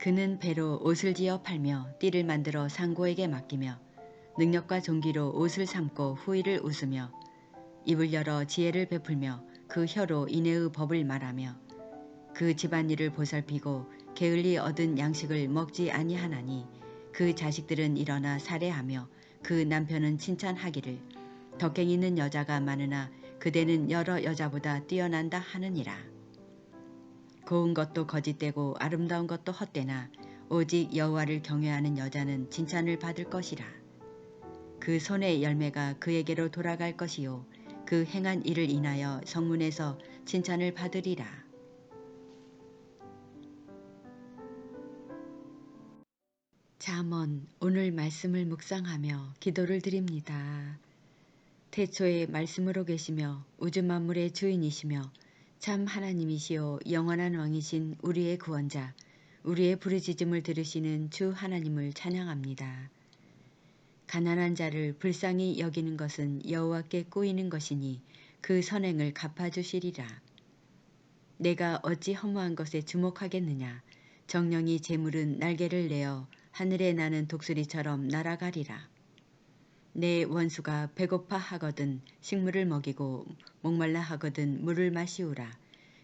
그는 배로 옷을 지어 팔며 띠를 만들어 상고에게 맡기며 능력과 존귀로 옷을 삼고 후일을 웃으며 입을 열어 지혜를 베풀며 그 혀로 인애의 법을 말하며 그 집안일을 보살피고 게을리 얻은 양식을 먹지 아니하나니 그 자식들은 일어나 살해하며 그 남편은 칭찬하기를 덕행 있는 여자가 많으나 그대는 여러 여자보다 뛰어난다 하느니라. 고운 것도 거짓되고 아름다운 것도 헛되나 오직 여호와를 경외하는 여자는 칭찬을 받을 것이라. 그 손의 열매가 그에게로 돌아갈 것이요 그 행한 일을 인하여 성문에서 칭찬을 받으리라. 잠언 오늘 말씀을 묵상하며 기도를 드립니다. 태초에 말씀으로 계시며 우주 만물의 주인이시며 참 하나님이시요 영원한 왕이신 우리의 구원자 우리의 부르짖음을 들으시는 주 하나님을 찬양합니다. 가난한 자를 불쌍히 여기는 것은 여호와께 꼬이는 것이니 그 선행을 갚아주시리라. 내가 어찌 허무한 것에 주목하겠느냐. 정령이 재물은 날개를 내어 하늘에 나는 독수리처럼 날아가리라. 내 원수가 배고파 하거든 식물을 먹이고 목말라 하거든 물을 마시우라.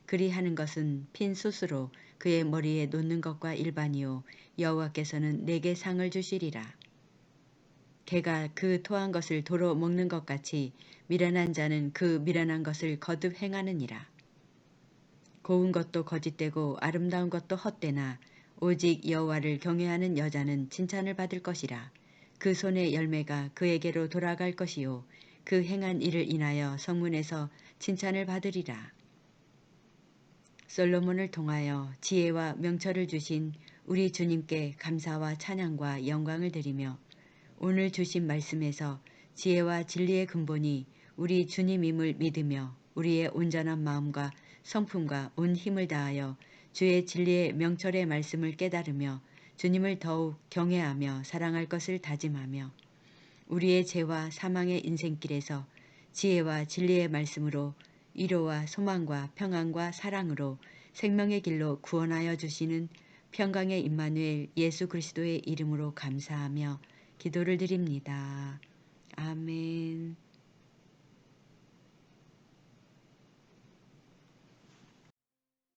그리하는 것은 핀 숯으로 그의 머리에 놓는 것과 일반이요 여호와께서는 내게 상을 주시리라. 개가 그 토한 것을 도로 먹는 것 같이 미련한 자는 그 미련한 것을 거듭 행하느니라. 고운 것도 거짓되고 아름다운 것도 헛되나 오직 여호와를 경외하는 여자는 칭찬을 받을 것이라. 그 손의 열매가 그에게로 돌아갈 것이요 그 행한 일을 인하여 성문에서 칭찬을 받으리라. 솔로몬을 통하여 지혜와 명철을 주신 우리 주님께 감사와 찬양과 영광을 드리며 오늘 주신 말씀에서 지혜와 진리의 근본이 우리 주님임을 믿으며 우리의 온전한 마음과 성품과 온 힘을 다하여 주의 진리의 명철의 말씀을 깨달으며 주님을 더욱 경외하며 사랑할 것을 다짐하며 우리의 죄와 사망의 인생길에서 지혜와 진리의 말씀으로 위로와 소망과 평안과 사랑으로 생명의 길로 구원하여 주시는 평강의 임마누엘 예수 그리스도의 이름으로 감사하며 기도를 드립니다. 아멘.